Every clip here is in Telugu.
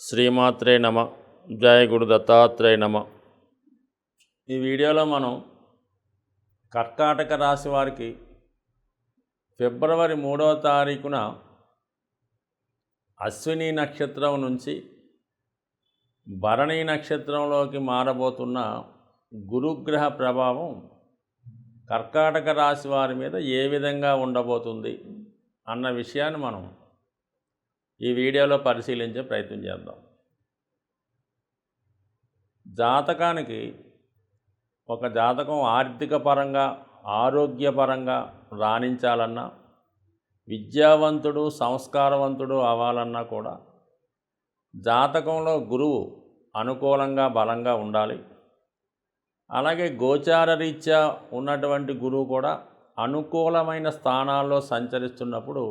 శ్రీమాత్రే నమ. జయ గురు దత్తాత్రేయ నమ. ఈ వీడియోలో మనం కర్కాటక రాశి వారికి ఫిబ్రవరి 3వ తారీఖున అశ్విని నక్షత్రం నుంచి భరణి నక్షత్రంలోకి మారబోతున్న గురుగ్రహ ప్రభావం కర్కాటక రాశి వారి మీద ఏ విధంగా ఉండబోతుంది అన్న విషయాన్ని మనం ఈ వీడియోలో పరిశీలించే ప్రయత్నం చేద్దాం. జాతకానికి ఒక జాతకం ఆర్థిక పరంగా ఆరోగ్యపరంగా రాణించాలన్నా, విద్యావంతుడు సంస్కారవంతుడు అవ్వాలన్నా కూడా జాతకంలో గురువు అనుకూలంగా బలంగా ఉండాలి. అలాగే గోచార రీత్యా ఉన్నటువంటి గురువు కూడా అనుకూలమైన స్థానాల్లో సంచరిస్తున్నప్పుడు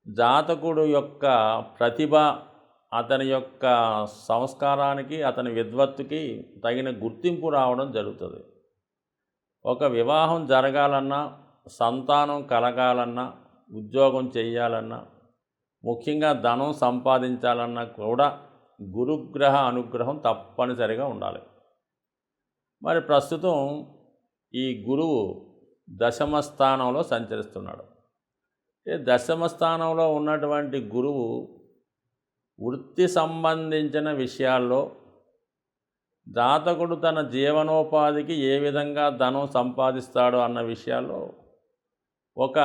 జాతకుడు యొక్క ప్రతిభ, అతని యొక్క సంస్కారానికి, అతని విద్వత్తుకి తగిన గుర్తింపు రావడం జరుగుతుంది. ఒక వివాహం జరగాలన్నా, సంతానం కలగాలన్నా, ఉద్యోగం చేయాలన్నా, ముఖ్యంగా ధనం సంపాదించాలన్నా కూడా గురుగ్రహ అనుగ్రహం తప్పనిసరిగా ఉండాలి. మరి ప్రస్తుతం ఈ గురువు దశమ స్థానంలో సంచరిస్తున్నాడు. దశమ స్థానంలో ఉన్నటువంటి గురువు వృత్తి సంబంధించిన విషయాల్లో జాతకుడు తన జీవనోపాధికి ఏ విధంగా ధనం సంపాదిస్తాడో అన్న విషయాల్లో ఒక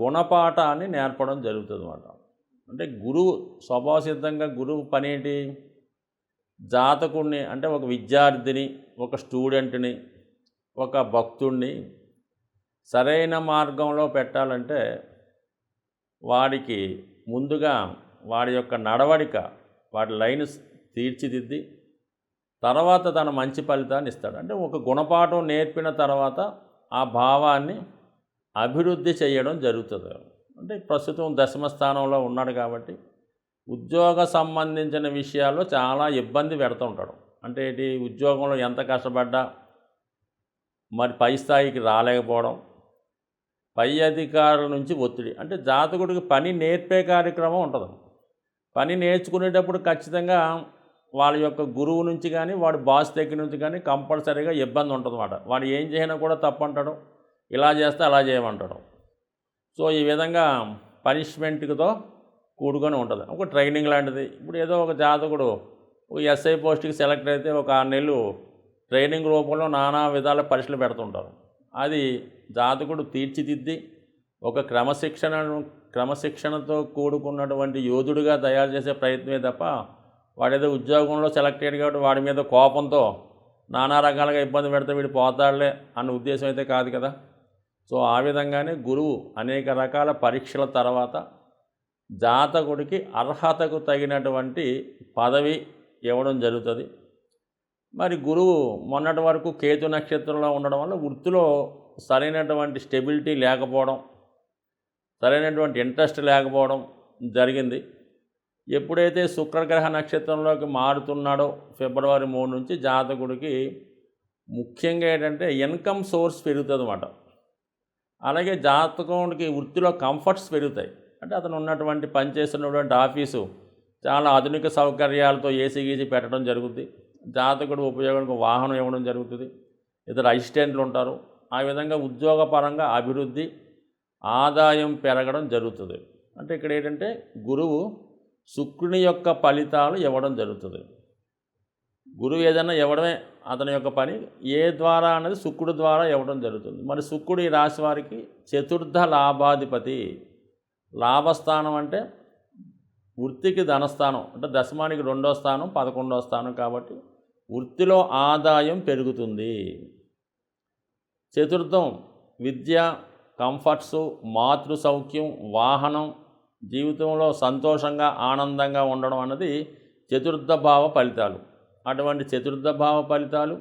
గుణపాఠాన్ని నేర్పడం జరుగుతుంది అన్నమాట. అంటే గురువు స్వభావసిద్ధంగా గురువు పనేంటి? జాతకుడిని, అంటే ఒక విద్యార్థిని, ఒక స్టూడెంట్ని, ఒక భక్తుడిని సరైన మార్గంలో పెట్టాలంటే వాడికి ముందుగా వాడి యొక్క నడవడిక, వాడి లైన్ తీర్చిదిద్ది తర్వాత తన మంచి ఫలితాన్ని ఇస్తాడు. అంటే ఒక గుణపాఠం నేర్పిన తర్వాత ఆ భావాన్ని అభివృద్ధి చేయడం జరుగుతుంది. అంటే ప్రస్తుతం దశమ స్థానంలో ఉన్నాడు కాబట్టి ఉద్యోగ సంబంధించిన విషయాల్లో చాలా ఇబ్బంది పెడుతూ ఉంటాడు. అంటే ఏంటి? ఉద్యోగంలో ఎంత కష్టపడ్డా మరి పై స్థాయికి రాలేకపోవడం, పై అధికారుల నుంచి ఒత్తిడి. అంటే జాతకుడికి పని నేర్పే కార్యక్రమం ఉంటుంది. పని నేర్చుకునేటప్పుడు ఖచ్చితంగా వాళ్ళ యొక్క గురువు నుంచి కానీ, వాడి బాస్ దగ్గర నుంచి కానీ కంపల్సరీగా ఇబ్బంది ఉంటుంది అన్నమాట. వాడు ఏం చేసినా కూడా తప్పు అంటాడు, ఇలా చేస్తే అలా చేయమంటాడు. సో ఈ విధంగా పనిష్మెంట్తో కూడుకొని ఉంటుంది. ఒక ట్రైనింగ్ లాంటిది. ఇప్పుడు ఏదో ఒక జాతకుడు ఎస్ఐ పోస్ట్కి సెలెక్ట్ అయితే ఒక 6 నెలలు ట్రైనింగ్ రూపంలో నానా విధాల పరీక్షలు పెడుతుంటారు. అది జాతకుడు తీర్చిదిద్ది ఒక క్రమశిక్షణతో కూడుకున్నటువంటి యోధుడిగా తయారు చేసే ప్రయత్నమే తప్ప వాడేదో ఉద్యోగంలో సెలెక్ట్ అయ్యాడు కాబట్టి వాడి మీద కోపంతో నానా రకాలుగా ఇబ్బంది పెడితే వీడు పోతాడులే అన్న ఉద్దేశం అయితే కాదు కదా. సో ఆ విధంగానే గురువు అనేక రకాల పరీక్షల తర్వాత జాతకుడికి అర్హతకు తగినటువంటి పదవి ఇవ్వడం జరుగుతుంది. మరి గురువు మొన్నటి వరకు కేతు నక్షత్రంలో ఉండడం వల్ల వృత్తిలో సరైనటువంటి స్టెబిలిటీ లేకపోవడం, సరైనటువంటి ఇంట్రెస్ట్ లేకపోవడం జరిగింది. ఎప్పుడైతే శుక్రగ్రహ నక్షత్రంలోకి మారుతున్నాడో ఫిబ్రవరి 3 నుంచి జాతకుడికి ముఖ్యంగా ఏంటంటే ఇన్కమ్ సోర్స్ పెరుగుతుంది అన్నమాట. అలాగే జాతకుడికి వృత్తిలో కంఫర్ట్స్ పెరుగుతాయి. అంటే అతను ఉన్నటువంటి పనిచేస్తున్నటువంటి ఆఫీసు చాలా ఆధునిక సౌకర్యాలతో ఏసీ గీసీ పెట్టడం జరుగుతుంది. జాతకుడు ఉపయోగానికి వాహనం ఇవ్వడం జరుగుతుంది. ఇద్దరు అసిస్టెంట్లు ఉంటారు. ఆ విధంగా ఉద్యోగపరంగా అభివృద్ధి, ఆదాయం పెరగడం జరుగుతుంది. అంటే ఇక్కడ ఏంటంటే గురువు శుక్రుని యొక్క ఫలితాలు ఇవ్వడం జరుగుతుంది. గురువు ఏదైనా ఇవ్వడమే అతని యొక్క పని. ఏ ద్వారా అనేది శుక్రుడి ద్వారా ఇవ్వడం జరుగుతుంది. మరి శుక్రుడు ఈ రాశి వారికి చతుర్థ లాభాధిపతి. లాభస్థానం అంటే వృత్తికి ధనస్థానం, అంటే దశమానికి 2వ స్థానం, 11వ స్థానం కాబట్టి వృత్తిలో ఆదాయం పెరుగుతుంది. చతుర్థం విద్య, కంఫర్ట్స్, మాతృ సౌఖ్యం, వాహనం, జీవితంలో సంతోషంగా ఆనందంగా ఉండడం అన్నది చతుర్థ భావ ఫలితాలు. అటువంటి చతుర్థ భావ ఫలితాలు,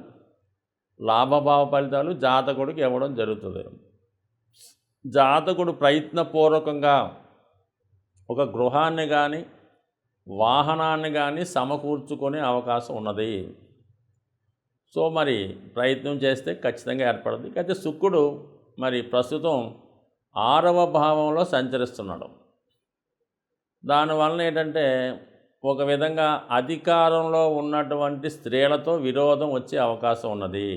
లాభభావ ఫలితాలు జాతకుడికి ఇవ్వడం జరుగుతుంది. జాతకుడు ప్రయత్నపూర్వకంగా ఒక గృహాన్ని కానీ వాహనాన్ని కానీ సమకూర్చుకునే అవకాశం ఉన్నది. సో మరి ప్రయత్నం చేస్తే ఖచ్చితంగా ఏర్పడుతుంది. అయితే శుక్రుడు మరి ప్రస్తుతం 6వ భావంలో సంచరిస్తున్నాడు. దానివలన ఏంటంటే ఒక విధంగా అధికారంలో ఉన్నటువంటి స్త్రీలతో విరోధం వచ్చే అవకాశం ఉన్నది.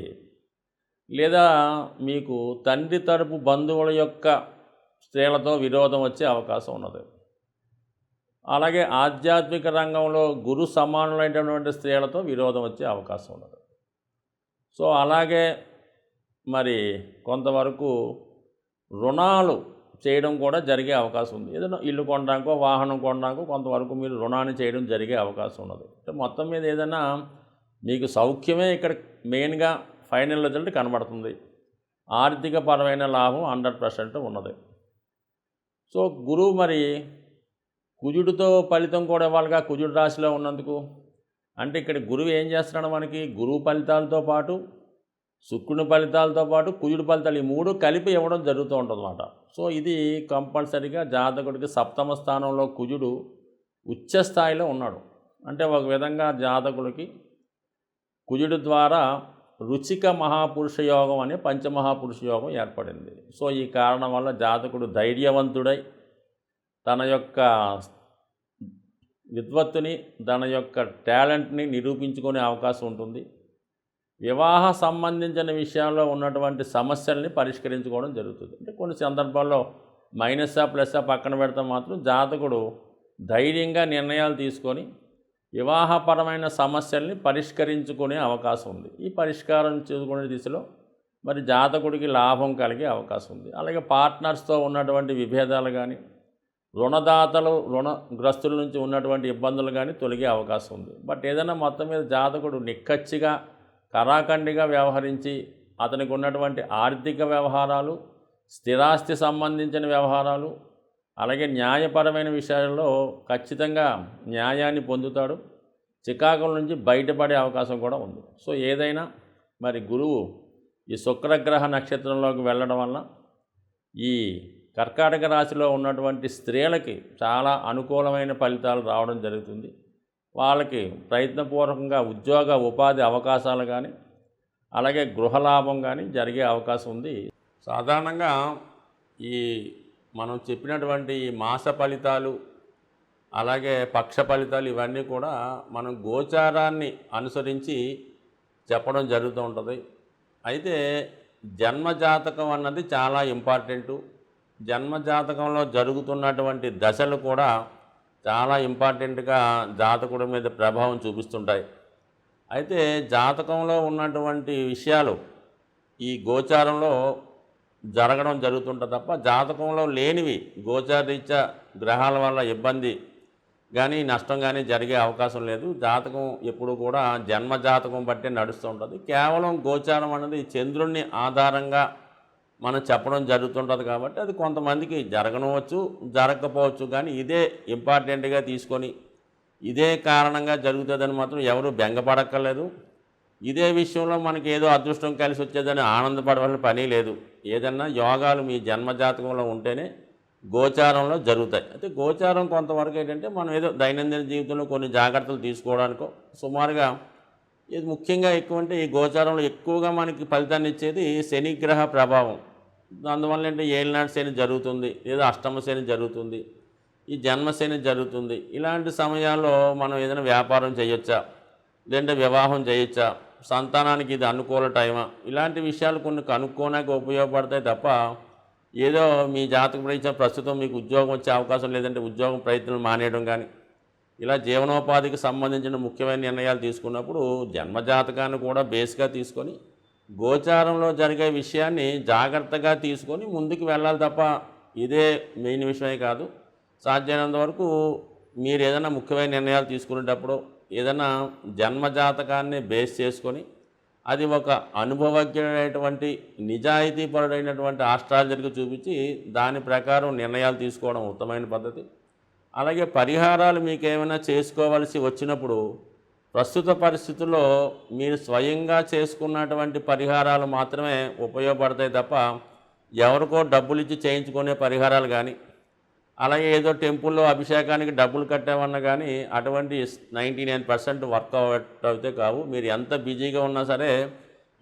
లేదా మీకు తండ్రి తరపు బంధువుల యొక్క స్త్రీలతో విరోధం వచ్చే అవకాశం ఉన్నది. అలాగే ఆధ్యాత్మిక రంగంలో గురు సమానులైనటువంటి స్త్రీలతో విరోధం వచ్చే అవకాశం ఉన్నది. సో అలాగే మరి కొంతవరకు రుణాలు చేయడం కూడా జరిగే అవకాశం ఉంది. ఏదైనా ఇల్లు కొనడానికో వాహనం కొనడానికో కొంతవరకు మీరు రుణాన్ని చేయడం జరిగే అవకాశం ఉన్నది. అంటే మొత్తం మీద ఏదైనా మీకు సౌఖ్యమే ఇక్కడ మెయిన్గా ఫైనల్ రిజల్ట్ కనబడుతుంది. ఆర్థిక పరమైన లాభం 100% ఉన్నది. సో గురువు మరి కుజుడితో ఫలితం కూడా ఇవ్వాలిగా, కుజుడు రాశిలో ఉన్నందుకు. అంటే ఇక్కడ గురువు ఏం చేస్తున్నాడు, మనకి గురువు ఫలితాలతో పాటు శుక్రుని ఫలితాలతో పాటు కుజుడు ఫలితాలు ఈ మూడు కలిపి ఇవ్వడం జరుగుతూ ఉంటుందన్నమాట. సో ఇది కంపల్సరీగా జాతకుడికి సప్తమ స్థానంలో కుజుడు ఉచ్చ స్థాయిలో ఉన్నాడు. అంటే ఒక విధంగా జాతకుడికి కుజుడు ద్వారా రుచిక మహాపురుష యోగం అనే పంచమహాపురుష యోగం ఏర్పడింది. సో ఈ కారణం వల్ల జాతకుడు ధైర్యవంతుడై తన యొక్క విద్వత్తుని, తన యొక్క టాలెంట్ని నిరూపించుకునే అవకాశం ఉంటుంది. వివాహ సంబంధించిన విషయాల్లో ఉన్నటువంటి సమస్యల్ని పరిష్కరించుకోవడం జరుగుతుంది. అంటే కొన్ని సందర్భాల్లో మైనసా ప్లస్సా పక్కన పెడితే మాత్రం జాతకుడు ధైర్యంగా నిర్ణయాలు తీసుకొని వివాహపరమైన సమస్యల్ని పరిష్కరించుకునే అవకాశం ఉంది. ఈ పరిష్కారం చేసుకునే దిశలో మరి జాతకుడికి లాభం కలిగే అవకాశం ఉంది. అలాగే పార్ట్నర్స్తో ఉన్నటువంటి విభేదాలు కానీ, రుణగ్రస్తుల నుంచి ఉన్నటువంటి ఇబ్బందులు కానీ తొలగే అవకాశం ఉంది. బట్ ఏదైనా మొత్తం మీద జాతకుడు నిక్కచ్చిగా కరాఖండిగా వ్యవహరించి అతనికి ఉన్నటువంటి ఆర్థిక వ్యవహారాలు, స్థిరాస్తి సంబంధించిన వ్యవహారాలు, అలాగే న్యాయపరమైన విషయాల్లో ఖచ్చితంగా న్యాయాన్ని పొందుతాడు. చికాకుల నుంచి బయటపడే అవకాశం కూడా ఉంది. సో ఏదైనా మరి గురువు ఈ శుక్రగ్రహ నక్షత్రంలోకి వెళ్ళడం వల్ల ఈ కర్కాటక రాశిలో ఉన్నటువంటి స్త్రీలకి చాలా అనుకూలమైన ఫలితాలు రావడం జరుగుతుంది. వాళ్ళకి ప్రయత్నపూర్వకంగా ఉద్యోగ ఉపాధి అవకాశాలు కానీ, అలాగే గృహలాభం కానీ జరిగే అవకాశం ఉంది. సాధారణంగా ఈ మనం చెప్పినటువంటి ఈ మాస ఫలితాలు, అలాగే పక్ష ఫలితాలు ఇవన్నీ కూడా మనం గోచారాన్ని అనుసరించి చెప్పడం జరుగుతూ ఉంటుంది. అయితే జన్మజాతకం అన్నది చాలా ఇంపార్టెంటు. జన్మజాతకంలో జరుగుతున్నటువంటి దశలు కూడా చాలా ఇంపార్టెంట్గా జాతకుడి మీద ప్రభావం చూపిస్తుంటాయి. అయితే జాతకంలో ఉన్నటువంటి విషయాలు ఈ గోచారంలో జరగడం జరుగుతుంటుంది తప్ప జాతకంలో లేనివి గోచారరీత్యా గ్రహాల వల్ల ఇబ్బంది కానీ నష్టం కానీ జరిగే అవకాశం లేదు. జాతకం ఎప్పుడు కూడా జన్మ జాతకం బట్టే నడుస్తూ ఉంటుంది. కేవలం గోచారం అనేది చంద్రుణ్ణి ఆధారంగా మనం చెప్పడం జరుగుతుంటుంది కాబట్టి అది కొంతమందికి జరగనవచ్చు, జరగకపోవచ్చు. కానీ ఇదే ఇంపార్టెంట్గా తీసుకొని ఇదే కారణంగా జరుగుతుందని మాత్రం ఎవరు బెంగపడక్కర్లేదు. ఇదే విషయంలో మనకి ఏదో అదృష్టం కలిసి వచ్చేదని ఆనందపడవలసిన పని లేదు. ఏదన్నా యోగాలు మీ జన్మజాతకంలో ఉంటేనే గోచారంలో జరుగుతాయి. అయితే గోచారం కొంతవరకు ఏంటంటే మనం ఏదో దైనందిన జీవితంలో కొన్ని జాగ్రత్తలు తీసుకోవడానికో సుమారుగా ఇది ముఖ్యంగా ఎక్కువ అంటే ఈ గోచారంలో ఎక్కువగా మనకి ఫలితాన్ని ఇచ్చేది శనిగ్రహ ప్రభావం. అందువల్ల ఏంటంటే ఏలినాటి శని జరుగుతుంది, లేదా అష్టమ శని జరుగుతుంది, ఈ జన్మశని జరుగుతుంది. ఇలాంటి సమయాల్లో మనం ఏదైనా వ్యాపారం చేయొచ్చా, లేదంటే వివాహం చేయొచ్చా, సంతానానికి ఇది అనుకూల టైమా, ఇలాంటి విషయాలు కొన్ని కనుక్కోడానికి ఉపయోగపడతాయి తప్ప ఏదో మీ జాతక ప్రయత్నం ప్రస్తుతం మీకు ఉద్యోగం వచ్చే అవకాశం లేదంటే ఉద్యోగం ప్రయత్నం మానేయడం కానీ ఇలా జీవనోపాధికి సంబంధించిన ముఖ్యమైన నిర్ణయాలు తీసుకున్నప్పుడు జన్మజాతకాన్ని కూడా బేస్గా తీసుకొని గోచారంలో జరిగే విషయాన్ని జాగ్రత్తగా తీసుకొని ముందుకు వెళ్ళాలి తప్ప ఇదే మెయిన్ విషయమే కాదు. సాధ్యమైనంత వరకు మీరు ఏదైనా ముఖ్యమైన నిర్ణయాలు తీసుకునేటప్పుడు ఏదైనా జన్మజాతకాన్ని బేస్ చేసుకొని అది ఒక అనుభవజ్ఞుడైనటువంటి నిజాయితీపరుడైనటువంటి ఆస్ట్రాలజర్కి చూపించి దాని ప్రకారం నిర్ణయాలు తీసుకోవడం ఉత్తమమైన పద్ధతి. అలాగే పరిహారాలు మీకు ఏమైనా చేసుకోవలసి వచ్చినప్పుడు ప్రస్తుత పరిస్థితుల్లో మీరు స్వయంగా చేసుకున్నటువంటి పరిహారాలు మాత్రమే ఉపయోగపడతాయి తప్ప ఎవరికో డబ్బులు ఇచ్చి చేయించుకునే పరిహారాలు కానీ, అలాగే ఏదో టెంపుల్లో అభిషేకానికి డబ్బులు కట్టామన్నా కానీ అటువంటి 99% వర్కౌట్ అయితే కావు. మీరు ఎంత బిజీగా ఉన్నా సరే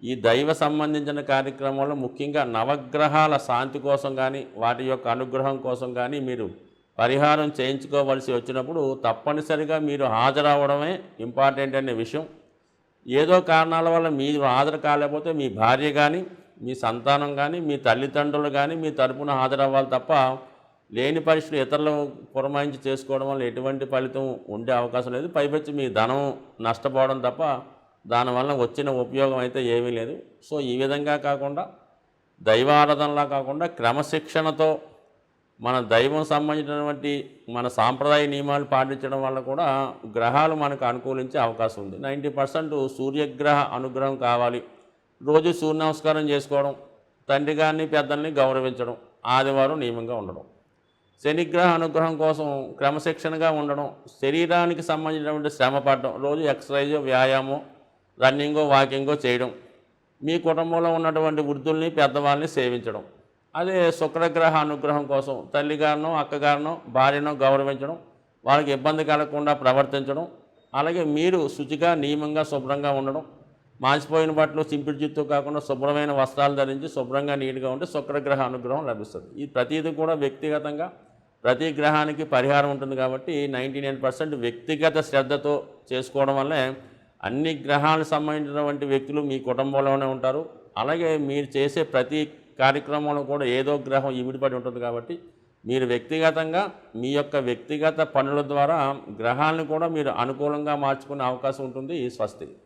ఈ దైవ సంబంధించిన కార్యక్రమాల్లో ముఖ్యంగా నవగ్రహాల శాంతి కోసం కానీ వాటి యొక్క అనుగ్రహం కోసం కానీ మీరు పరిహారం చేయించుకోవలసి వచ్చినప్పుడు తప్పనిసరిగా మీరు హాజరవడమే ఇంపార్టెంట్ అనే విషయం. ఏదో కారణాల వల్ల మీరు హాజరు కాలేకపోతే మీ భార్య కానీ, మీ సంతానం కానీ, మీ తల్లిదండ్రులు కానీ మీ తరపున హాజరవ్వాలి తప్ప లేని పరిస్థితులు ఇతరులు పురమాయించి చేసుకోవడం వల్ల ఎటువంటి ఫలితం ఉండే అవకాశం లేదు. పైపెచ్చి మీ ధనం నష్టపోవడం తప్ప దానివల్ల వచ్చిన ఉపయోగం అయితే ఏమీ లేదు. సో ఈ విధంగా కాకుండా దైవారాధనలా కాకుండా క్రమశిక్షణతో మన దైవం సంబంధించినటువంటి మన సాంప్రదాయ నియమాలు పాటించడం వల్ల కూడా గ్రహాలు మనకు అనుకూలించే అవకాశం ఉంది. 90% సూర్యగ్రహ అనుగ్రహం కావాలి. రోజు సూర్య నమస్కారం చేసుకోవడం, తండ్రి గారిని పెద్దల్ని గౌరవించడం, ఆదివారం నియమంగా ఉండడం, శనిగ్రహ అనుగ్రహం కోసం క్రమశిక్షణగా ఉండడం, శరీరానికి సంబంధించినటువంటి శ్రమ పడడం, రోజు ఎక్సర్సైజ్, వ్యాయామం, రన్నింగో వాకింగో చేయడం, మీ కుటుంబంలో ఉన్నటువంటి వృద్ధుల్ని పెద్దవాళ్ళని సేవించడం. అదే శుక్రగ్రహ అనుగ్రహం కోసం తల్లిగారినో అక్కగారినో భార్యనో గౌరవించడం, వాళ్ళకి ఇబ్బంది కలగకుండా ప్రవర్తించడం, అలాగే మీరు శుచిగా నియమంగా శుభ్రంగా ఉండడం, మాసిపోయిన బట్టలు చింపిడి జుత్తు కాకుండా శుభ్రమైన వస్త్రాలు ధరించి శుభ్రంగా నీట్గా ఉంటే శుక్రగ్రహ అనుగ్రహం లభిస్తుంది. ఈ ప్రతిదీ కూడా వ్యక్తిగతంగా ప్రతి గ్రహానికి పరిహారం ఉంటుంది కాబట్టి 99% వ్యక్తిగత శ్రద్ధతో చేసుకోవడం వల్లే అన్ని గ్రహాలకు సంబంధించినటువంటి వ్యక్తులు మీ కుటుంబంలోనే ఉంటారు. అలాగే మీరు చేసే ప్రతి కార్యక్రమంలో కూడా ఏదో గ్రహం ఇమిడిపడి ఉంటుంది కాబట్టి మీరు వ్యక్తిగతంగా మీ యొక్క వ్యక్తిగత పనుల ద్వారా గ్రహాలను కూడా మీరు అనుకూలంగా మార్చుకునే అవకాశం ఉంటుంది. స్వస్తి.